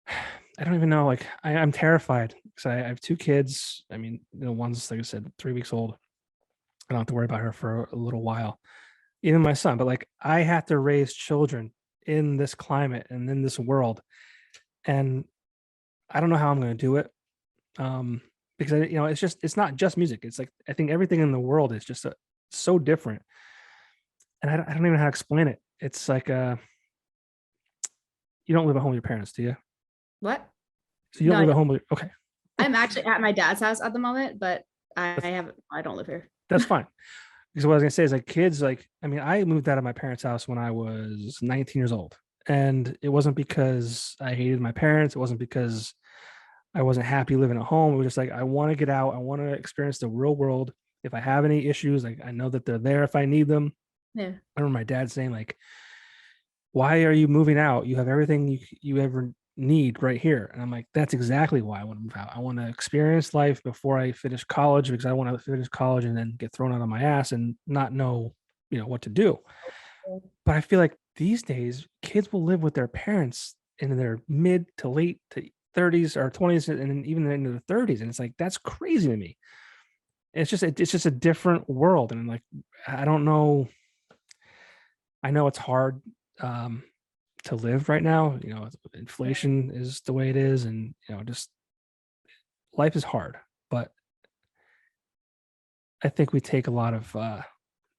I don't even know. Like I'm terrified because I have two kids. I mean, one's like I said, 3 weeks old. I don't have to worry about her for a little while. Even my son, but like I have to raise children in this climate and in this world, and I don't know how I'm going to do it. Because it's not just music. It's like I think everything in the world is just so different, and I don't even know how to explain it. It's like you don't live at home with your parents, do you? What? So you don't No, I live at don't. home with okay. I'm actually at my dad's house at the moment, but That's I don't live here. that's fine. Because what I was gonna say is like kids, like I mean, I moved out of my parents' house when I was 19 years old. And it wasn't because I hated my parents. It wasn't because I wasn't happy living at home. It was just like I want to get out. I want to experience the real world. If I have any issues, like I know that they're there if I need them. Yeah. I remember my dad saying, like, why are you moving out? You have everything you ever need right here. And I'm like, that's exactly why I want to move out. I want to experience life before I finish college because I want to finish college and then get thrown out of my ass and not know, what to do. But I feel like these days kids will live with their parents in their mid to late to 30s or 20s and even into the 30s. And it's like, that's crazy to me. It's just a different world. And like, I don't know. I know it's hard to live right now. Inflation is the way it is. And, just life is hard, but I think we take a lot of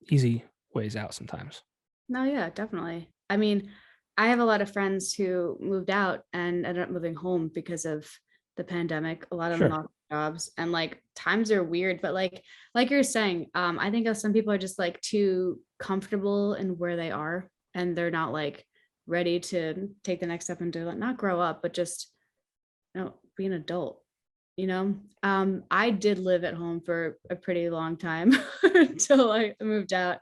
easy ways out sometimes. No, yeah, definitely. I mean, I have a lot of friends who moved out and ended up moving home because of the pandemic. A lot of them Sure. lost jobs and like times are weird, but like you're saying, I think some people are just like too comfortable in where they are and they're not like ready to take the next step and to like not grow up, but just be an adult. I did live at home for a pretty long time until I moved out.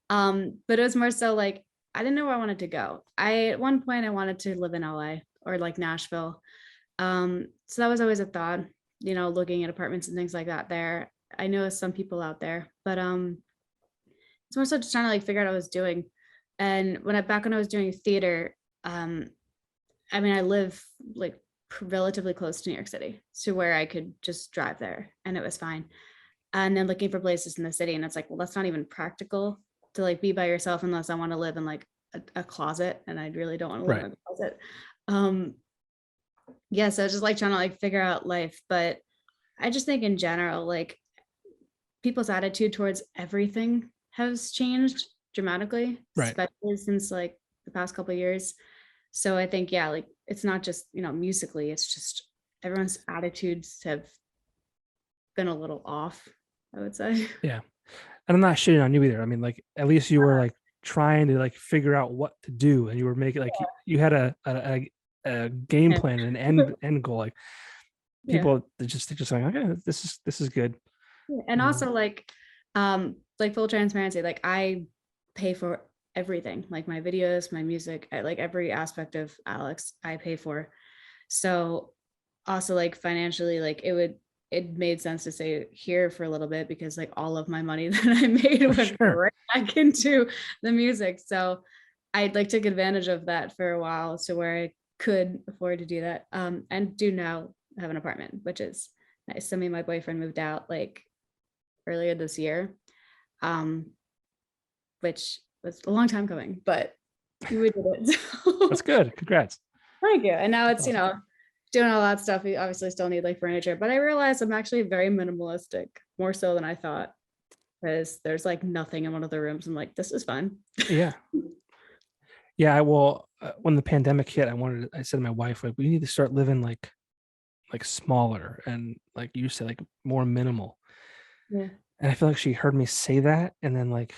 But it was more so like I didn't know where I wanted to go. At one point I wanted to live in LA or like Nashville. So that was always a thought, looking at apartments and things like that there. I know some people out there, but it's more so just trying to like figure out what I was doing. And back when I was doing theater, um, I mean I live like relatively close to New York City to where I could just drive there and it was fine. And then looking for places in the city and it's like, well, that's not even practical to like be by yourself unless I want to live in like a closet and I really don't want to live Right. in a closet. um yeah, so just like trying to like figure out life, but I just think in general like people's attitude towards everything has changed dramatically, Right. especially since like the past couple of years. So I think yeah, like it's not just musically, it's just everyone's attitudes have been a little off, I would say. Yeah. And I'm not shitting on you either. I mean, like at least you were like trying to like figure out what to do, and you were making like you had a game Yeah. plan and an end goal. Like Yeah. people they're just like, okay, this is good. And And also like full transparency, like I pay for everything, like my videos, my music, like every aspect of ALYXX I pay for. So also like financially, like it made sense to stay here for a little bit because like all of my money that I made for went sure. right back into the music. So I like took advantage of that for a while to where I could afford to do that. And do now have an apartment, which is nice. So me and my boyfriend moved out like earlier this year, um, which was a long time coming, but we did it. That's So, good. Congrats. thank you. And now That's it's, awesome. doing all that stuff. We obviously still need like furniture, but I realized I'm actually very minimalistic, more so than I thought, because there's like nothing in one of the rooms. I'm like, this is fun. Yeah. Yeah. When the pandemic hit, I said to my wife, like, we need to start living like smaller and like you said, like more minimal. Yeah. And I feel like she heard me say that. And then like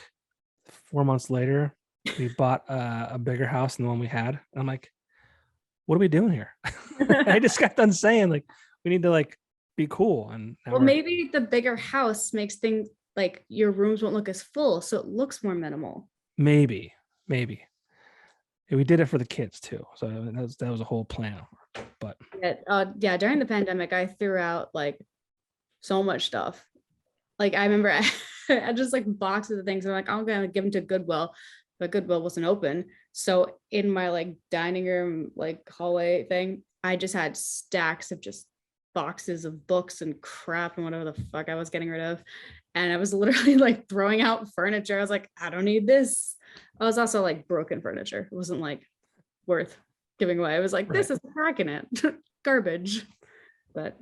4 months later, we bought a bigger house than the one we had. And I'm like, what are we doing here? I just got done saying like we need to like be cool. And now Well, we're maybe the bigger house makes things like your rooms won't look as full, so it looks more minimal. maybe. And we did it for the kids too. So that was a whole plan. But Yeah, during the pandemic, I threw out like so much stuff. Like I remember I just like boxes of things. I'm like, I'm gonna give them to Goodwill. but Goodwill wasn't open. So in my like dining room, like hallway thing, I just had stacks of just boxes of books and crap and whatever the fuck I was getting rid of. And I was literally like throwing out furniture. I was like, I don't need this. I was also like broken furniture. It wasn't like worth giving away. I was like, this is a crack in it. Garbage. But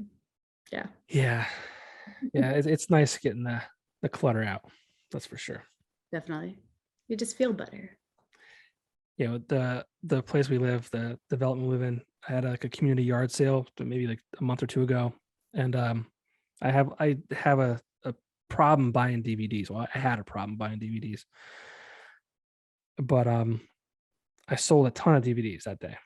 yeah. Yeah. It's nice getting the clutter out. That's for sure. Definitely. You just feel better. The place we live, the development we live in, I had like a community yard sale maybe like a month or two ago, and I have a problem buying DVDs. Well, I had a problem buying DVDs, but I sold a ton of DVDs that day,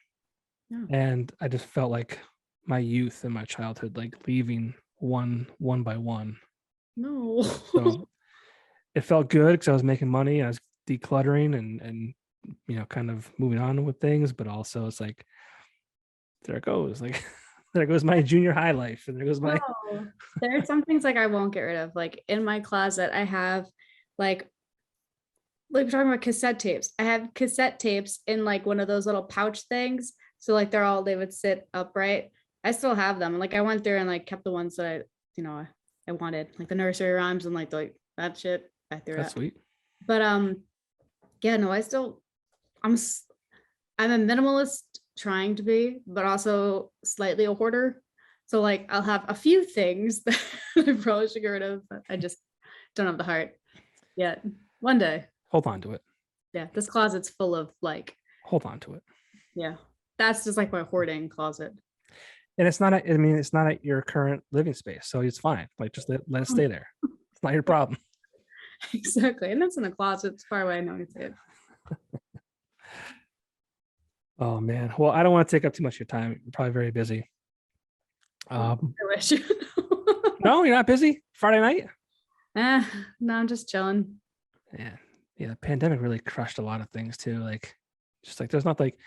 and I just felt like my youth and my childhood like leaving one by one. No. So it felt good because I was making money. I was decluttering and kind of moving on with things, but also it's like, there it goes. Like, there goes my junior high life, and there goes my. No. There are some things like I won't get rid of. Like in my closet, I have like we're talking about cassette tapes. I have cassette tapes in like one of those little pouch things. So like they would sit upright. I still have them. Like I went through and like kept the ones that I wanted, like the nursery rhymes and like that shit. I threw That's out. sweet. But yeah, no, I'm a minimalist trying to be, but also slightly a hoarder. So like I'll have a few things that I probably should get rid of, but I just don't have the heart yet. One day. Hold on to it. Yeah, this closet's full of like. Hold on to it. Yeah, that's just like my hoarding closet. And it's not. It's not at your current living space, so it's fine. Like, just let it stay there. It's not your problem. Exactly, and it's in a closet. It's far away. I know it's it. Oh man. Well, I don't want to take up too much of your time. You're probably very busy. I wish you. No, you're not busy. Friday night. No, I'm just chilling. Yeah. The pandemic really crushed a lot of things too. Like, just like there's not like,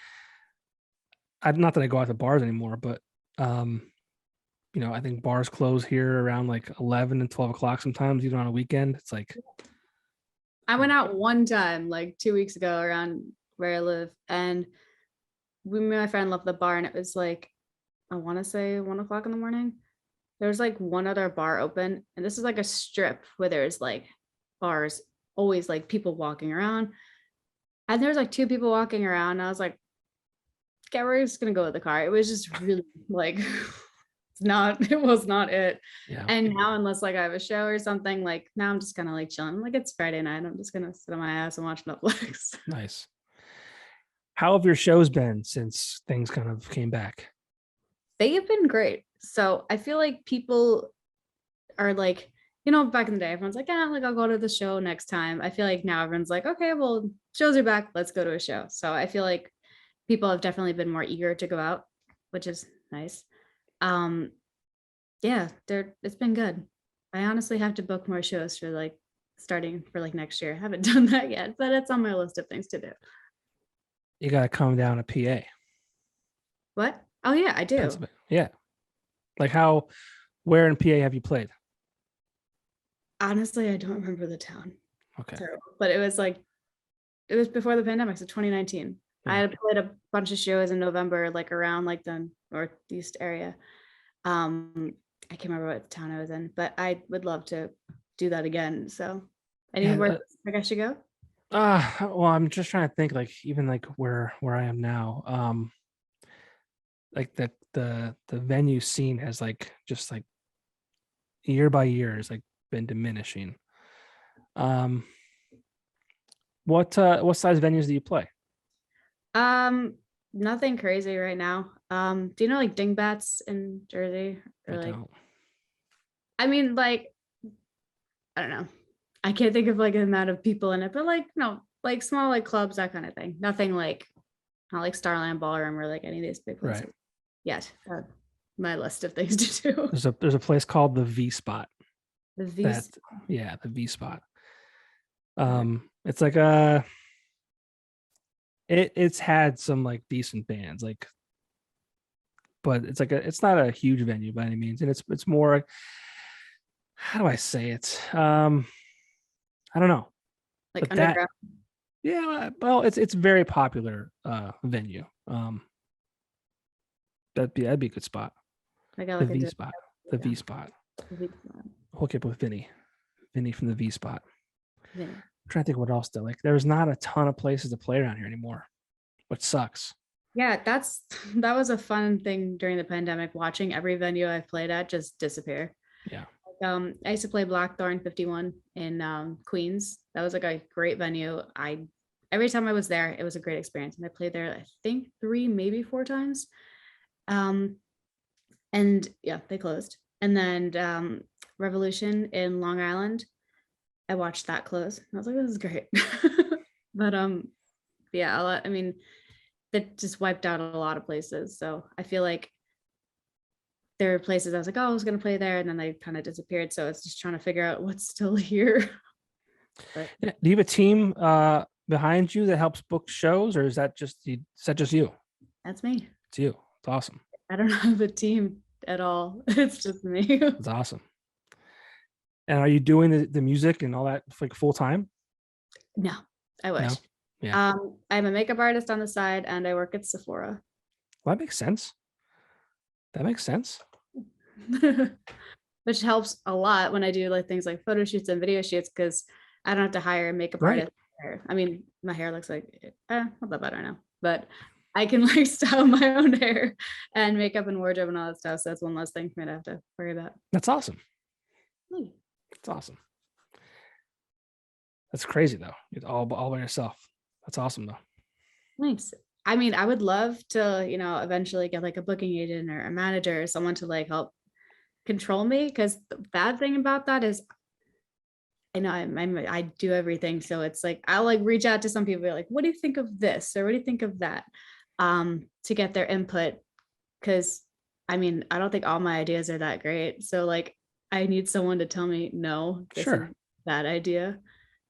not that I go out to bars anymore, but I think bars close here around like 11 and 12 o'clock sometimes, even on a weekend. It's like, I went out one time like 2 weeks ago around where I live, and me and my friend left the bar, and it was like, I want to say 1 o'clock in the morning. There's like one other bar open, and this is like a strip where there's like bars, always like people walking around. And there's like two people walking around. And I was like, okay, we're just gonna go with the car. It was just really like it was not it. yeah. And now, unless like I have a show or something, like now I'm just kind of like chilling. Like it's Friday night. I'm just gonna sit on my ass and watch Netflix. Nice. How have your shows been since things kind of came back? They have been great. So I feel like people are like, back in the day, everyone's like, like I'll go to the show next time. I feel like now everyone's like, okay, well, shows are back. Let's go to a show. So I feel like people have definitely been more eager to go out, which is nice. Yeah, it's been good. I honestly have to book more shows for like starting for like next year. I haven't done that yet, but it's on my list of things to do. You got to come down to PA. What? Oh yeah, I do. Yeah. Like where in PA have you played? Honestly, I don't remember the town. Okay. But it was before the pandemic, so 2019. Yeah. I had played a bunch of shows in November, like around like the Northeast area. I can't remember what town I was in, but I would love to do that again. So anywhere I should go? Well, I'm just trying to think, like even like where I am now. Like the venue scene has like just like year by year has like been diminishing. What size venues do you play? Nothing crazy right now. Do you know like Dingbats in Jersey? Or I like, don't. I mean, like, I don't know. I can't think of like an amount of people in it, but like, no, like small like clubs, that kind of thing. Nothing like, not like Starland Ballroom or like any of these big places. Right. Yet. My list of things to do. There's a place called the V Spot. The V. The V Spot. It's like it's had some like decent bands, like, but it's not a huge venue by any means, and it's more, how do I say it? I don't know. Like underground. Yeah, well, it's very popular venue. That'd be a good spot. I gotta The look V into it. spot. The Yeah. V spot. Yeah. Hook up with Vinny. Vinny from the V spot. Yeah. I'm trying to think what else though. Like there's not a ton of places to play around here anymore, which sucks. Yeah, that was a fun thing during the pandemic, watching every venue I've played at just disappear. Yeah. I used to play Blackthorn 51 in Queens. That was like a great venue. Every time I was there, it was a great experience. And I played there, I think 3, maybe 4 times. And yeah, they closed. And then Revolution in Long Island, I watched that close. I was like, this is great. But yeah, I mean, that just wiped out a lot of places. So I feel like there are places I was like, oh, I was going to play there, and then they kind of disappeared. So it's just trying to figure out what's still here. But Yeah. Do you have a team behind you that helps book shows, or is that just you? that's me. It's you. It's awesome. I don't have a team at all. It's just me. It's awesome. And are you doing the music and all that like full time? No, I wish. No? Yeah. I'm a makeup artist on the side, and I work at Sephora. Well, that makes sense. That makes sense. Which helps a lot when I do like things like photo shoots and video shoots, because I don't have to hire a makeup Right. artist. I mean, my hair looks like not that better now, but I can like style my own hair and makeup and wardrobe and all that stuff. So that's one less thing for me to have to worry about. That's awesome. Hmm. It's awesome. That's crazy though. It's all by yourself. That's awesome though. Nice. I mean, I would love to, eventually get like a booking agent or a manager or someone to like help control me. Because the bad thing about that is, I know I do everything. So it's like, I'll like reach out to some people like, what do you think of this? Or what do you think of that? To get their input. Because I mean, I don't think all my ideas are that great. So like, I need someone to tell me, no, this is bad idea.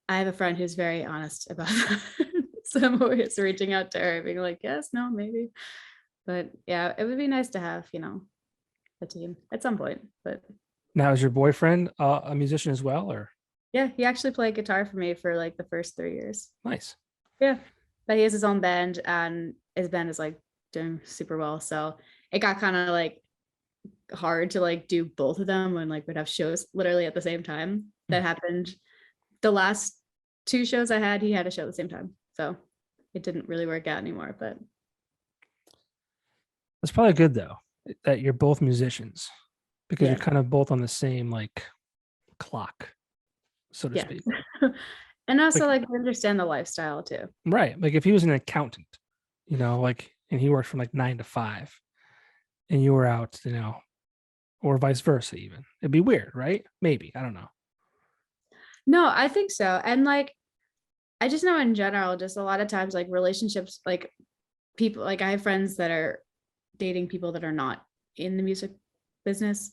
I have a friend who's very honest about that. So I'm always reaching out to her, being like, yes, no, maybe. But yeah, it would be nice to have, a team at some point. But now, is your boyfriend a musician as well, or? yeah, he actually played guitar for me for like the first 3 years. Nice. Yeah. But he has his own band, and his band is like doing super well. So it got kind of like hard to like do both of them when like we'd have shows literally at the same time. That happened. The last 2 shows I had, he had a show at the same time. So it didn't really work out anymore, but It's probably good though that you're both musicians, because Yeah. you're kind of both on the same like clock, so to Yeah. speak. And also like understand the lifestyle too. Right. Like if he was an accountant, like, and he worked from like 9 to 5 and you were out, or vice versa even. It'd be weird, right? Maybe. I don't know. No, I think so. And like, I just know in general, just a lot of times like relationships, like people, like I have friends that are dating people that are not in the music business.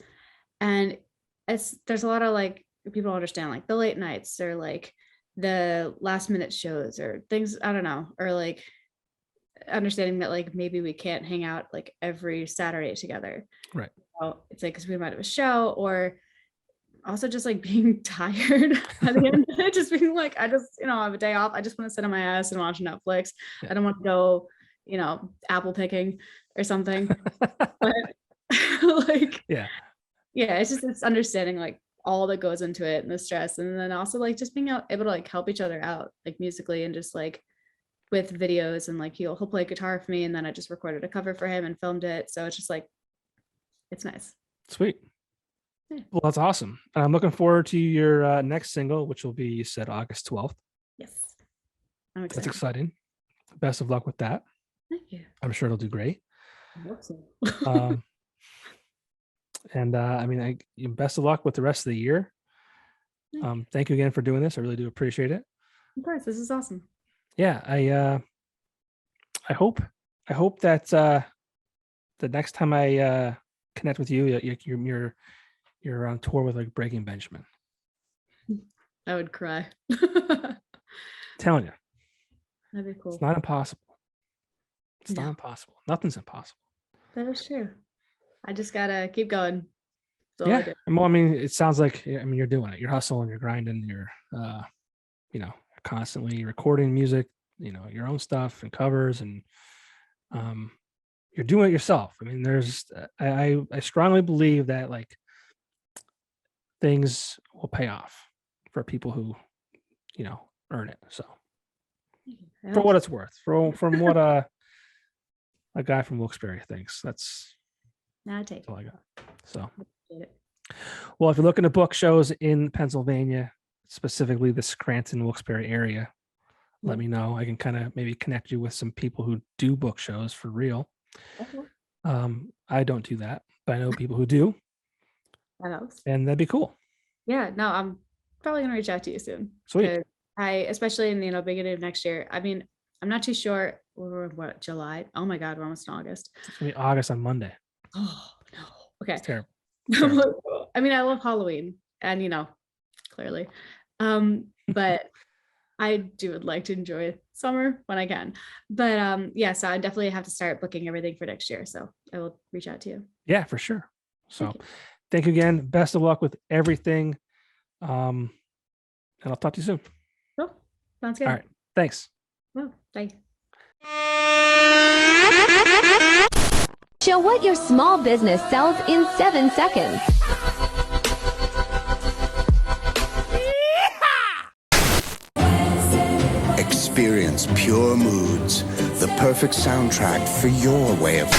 And there's a lot of like, people don't understand like the late nights or like the last minute shows or things, I don't know, or like understanding that like maybe we can't hang out like every Saturday together. Right. So it's like, because we might have a show, or also just like being tired at the end of it, just being like, I just, I have a day off. I just want to sit on my ass and watch Netflix. Yeah. I don't want to go, apple picking or something. But like, yeah, it's understanding like all that goes into it and the stress. And then also like just being able to like help each other out, like musically, and just like with videos, and like he'll play guitar for me, and then I just recorded a cover for him and filmed it. So it's just like, it's nice. Sweet. Well, that's awesome. I'm looking forward to your next single, which will be, you said, August 12th. Yes. I'm excited. That's exciting. Best of luck with that. Thank you. I'm sure it'll do great. I hope so. And I mean, best of luck with the rest of the year. Thank you again for doing this. I really do appreciate it. Of course, this is awesome. Yeah, I hope that the next time I connect with you, you're on tour with like Breaking Benjamin. I would cry. Telling you, that'd be cool. it's not impossible. It's not impossible. Nothing's impossible. That is true. I just gotta keep going. Yeah. Well, I mean, it sounds like, you're doing it. You're hustling, you're grinding, you're constantly recording music, your own stuff and covers, and you're doing it yourself. I mean, I strongly believe that like things will pay off for people who, earn it. So I for hope what so. it's worth, from what a guy from Wilkes-Barre thinks, that's Now I take all I got. So, it. well, if you're looking at book shows in Pennsylvania, specifically the Scranton, Wilkes-Barre area, let me know. I can kind of maybe connect you with some people who do book shows for real. Okay. I don't do that, but I know people who do, That helps. and that'd be cool. Yeah, no, I'm probably gonna reach out to you soon. Sweet. 'Cause especially in beginning of next year. I mean, I'm not too sure. We're in what, July? Oh my God, we're almost in August. It's gonna be August on Monday. Oh no. Okay. It's terrible. It's terrible. I mean, I love Halloween, and clearly, but I would like to enjoy summer when I can. But yeah, so I definitely have to start booking everything for next year. So I will reach out to you. Yeah, for sure. So Thank you. thank you again. Best of luck with everything. And I'll talk to you soon. Oh, sounds good. All right. Thanks. Oh, bye. Show what your small business sells in 7 seconds. Experience pure moods, the perfect soundtrack for your way of